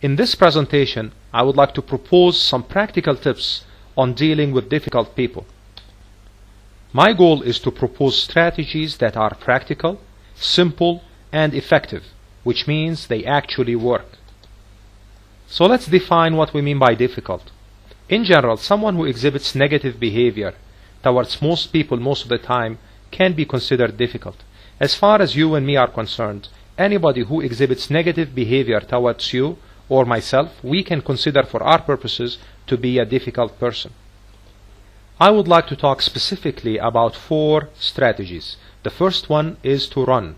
In this presentation, I would like to propose some practical tips on dealing with difficult people. My goal is to propose strategies that are practical, simple, and effective, which means they actually work. So let's define what we mean by difficult. In general, someone who exhibits negative behavior towards most people most of the time can be considered difficult. As far as you and me are concerned, anybody who exhibits negative behavior towards you or myself, we can consider for our purposes to be a difficult person. I would like to talk specifically about 4 strategies. The first one is to run.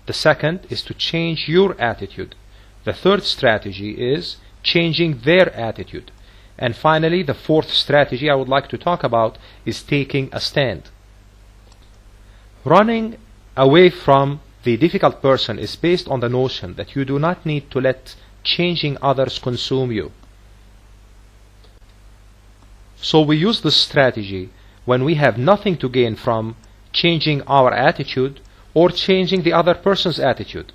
The second is to change your attitude. The third strategy is changing their attitude. And finally, the 4th strategy I would like to talk about is taking a stand. Running away from the difficult person is based on the notion that you do not need to let changing others consume you. So we use this strategy when we have nothing to gain from changing our attitude or changing the other person's attitude.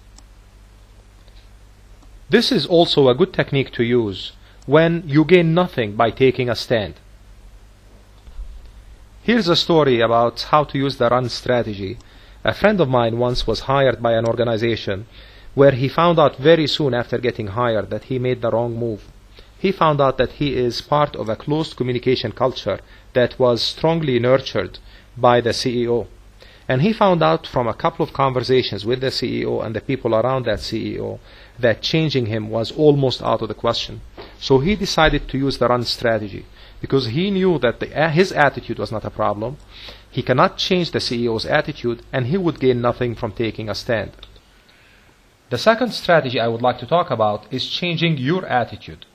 This is also a good technique to use when you gain nothing by taking a stand. Here's a story about how to use the run strategy. A friend of mine once was hired by an organization where he found out very soon after getting hired that he made the wrong move. He found out that he is part of a closed communication culture that was strongly nurtured by the CEO. And he found out from a couple of conversations with the CEO and the people around that CEO that changing him was almost out of the question. So he decided to use the run strategy because he knew that his attitude was not a problem. He cannot change the CEO's attitude and he would gain nothing from taking a stand. The second strategy I would like to talk about is changing your attitude.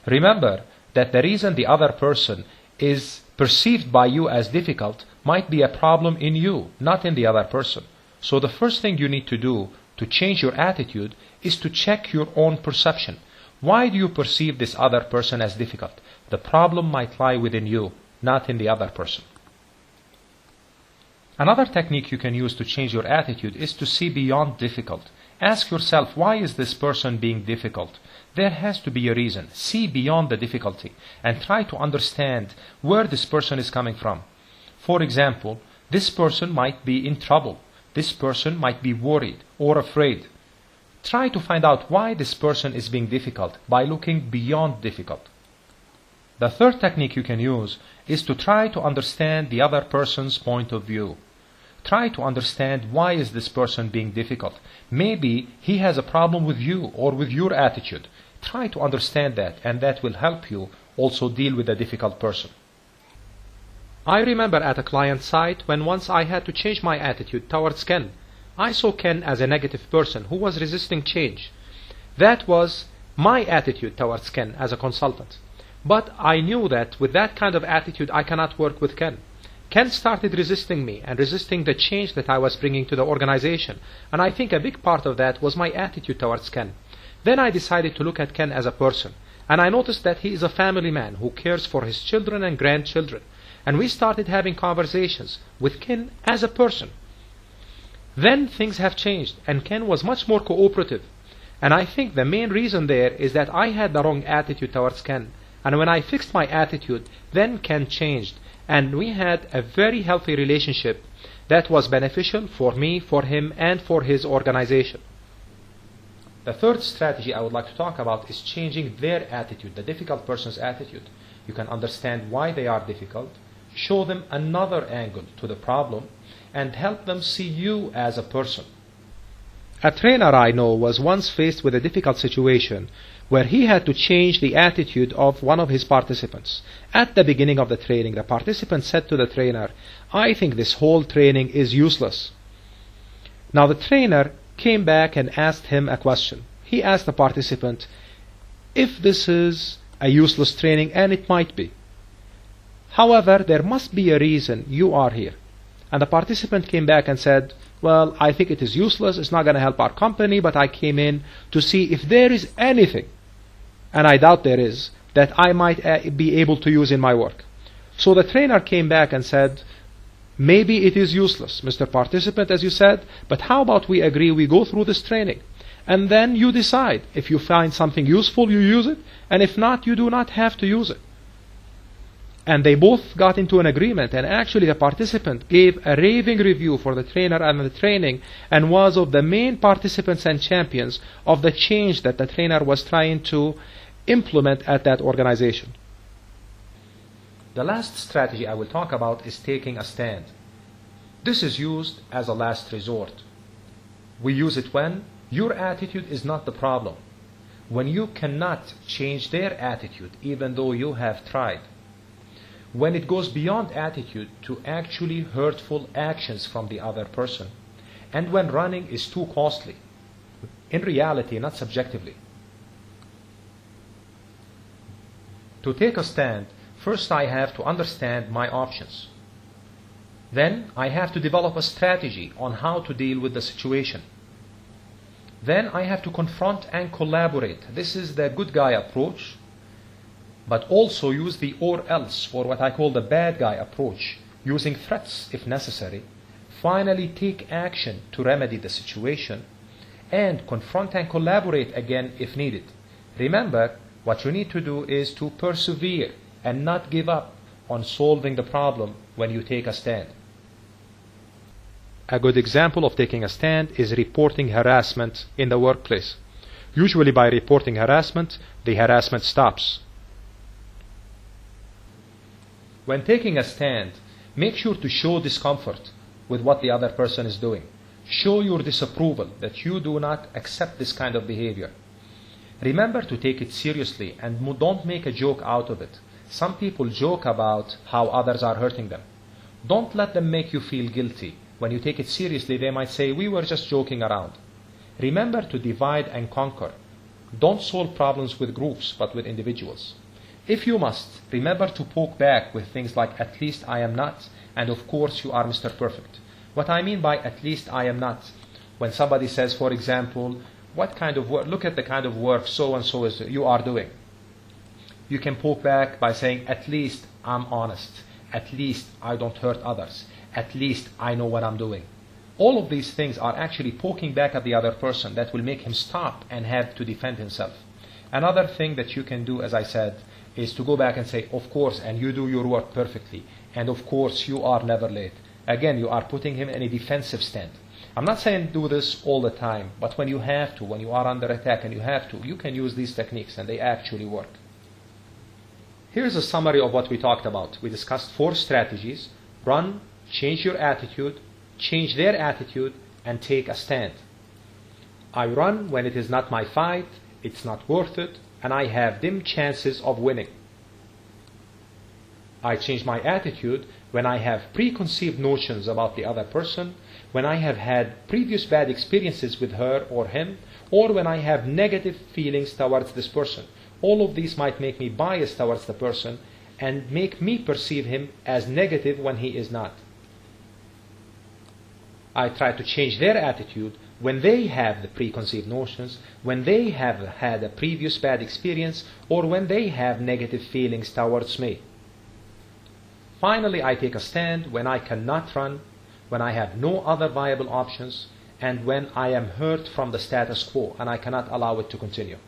Remember that the reason the other person is perceived by you as difficult might be a problem in you, not in the other person. So the first thing you need to do to change your attitude is to check your own perception. Why do you perceive this other person as difficult? The problem might lie within you, not in the other person. Another technique you can use to change your attitude is to see beyond difficult. Ask yourself, why is this person being difficult? There has to be a reason. See beyond the difficulty and try to understand where this person is coming from. For example, this person might be in trouble. This person might be worried or afraid. Try to find out why this person is being difficult by looking beyond difficult. The third technique you can use is to try to understand the other person's point of view. Try to understand why is this person being difficult. Maybe he has a problem with you or with your attitude. Try to understand that, and that will help you also deal with a difficult person. I remember at a client site when once I had to change my attitude towards Ken. I saw Ken as a negative person who was resisting change. That was my attitude towards Ken as a consultant. But I knew that with that kind of attitude I cannot work with Ken. Ken started resisting me and resisting the change that I was bringing to the organization. And I think a big part of that was my attitude towards Ken. Then I decided to look at Ken as a person. And I noticed that he is a family man who cares for his children and grandchildren. And we started having conversations with Ken as a person. Then things have changed and Ken was much more cooperative. And I think the main reason there is that I had the wrong attitude towards Ken. And when I fixed my attitude, then Ken changed. And we had a very healthy relationship that was beneficial for me, for him, and for his organization. The third strategy I would like to talk about is changing their attitude, the difficult person's attitude. You can understand why they are difficult, show them another angle to the problem, and help them see you as a person. A trainer I know was once faced with a difficult situation where he had to change the attitude of one of his participants. At the beginning of the training, the participant said to the trainer, "I think this whole training is useless." Now the trainer came back and asked him a question. He asked the participant, "If this is a useless training, and it might be, however, there must be a reason you are here." And the participant came back and said, "Well, I think it is useless, it's not going to help our company, but I came in to see if there is anything, and I doubt there is, that I might be able to use in my work." So the trainer came back and said, "Maybe it is useless, Mr. Participant, as you said, but how about we agree we go through this training, And then you decide. If you find something useful, you use it, and if not, you do not have to use it. And they both got into an agreement, and actually the participant gave a raving review for the trainer and the training, and was of the main participants and champions of the change that the trainer was trying to implement at that organization. The last strategy I will talk about is taking a stand. This is used as a last resort. We use it when your attitude is not the problem, when you cannot change their attitude even though you have tried, when it goes beyond attitude to actually hurtful actions from the other person, and when running is too costly, in reality, not subjectively. To take a stand, first I have to understand my options. Then I have to develop a strategy on how to deal with the situation. Then I have to confront and collaborate. This is the good guy approach, but also use the or else, or what I call the bad guy approach, using threats if necessary. Finally, take action to remedy the situation, and confront and collaborate again if needed. Remember, what you need to do is to persevere and not give up on solving the problem when you take a stand. A good example of taking a stand is reporting harassment in the workplace. Usually by reporting harassment, the harassment stops. When taking a stand, make sure to show discomfort with what the other person is doing. Show your disapproval that you do not accept this kind of behavior. Remember to take it seriously and don't make a joke out of it. Some people joke about how others are hurting them. Don't let them make you feel guilty. When you take it seriously, they might say, "We were just joking around." Remember to divide and conquer. Don't solve problems with groups, but with individuals. If you must, remember to poke back with things like "at least I am not," and "of course you are Mr. Perfect." What I mean by "at least I am not," when somebody says, for example, "What kind of work, look at the kind of work so-and-so is you are doing." You can poke back by saying, "At least I'm honest. At least I don't hurt others. At least I know what I'm doing." All of these things are actually poking back at the other person that will make him stop and have to defend himself. Another thing that you can do, as I said, is to go back and say, "Of course, and you do your work perfectly, and of course you are never late." Again, you are putting him in a defensive stand. I'm not saying do this all the time, but when you have to, when you are under attack and you have to, you can use these techniques and they actually work. Here's a summary of what we talked about. We discussed 4 strategies: run, change your attitude, change their attitude, and take a stand. I run when it is not my fight, it's not worth it, and I have dim chances of winning. I change my attitude when I have preconceived notions about the other person, when I have had previous bad experiences with her or him, or when I have negative feelings towards this person. All of these might make me biased towards the person and make me perceive him as negative when he is not. I try to change their attitude when they have the preconceived notions, when they have had a previous bad experience, or when they have negative feelings towards me. Finally, I take a stand when I cannot run, when I have no other viable options, and when I am hurt from the status quo and I cannot allow it to continue.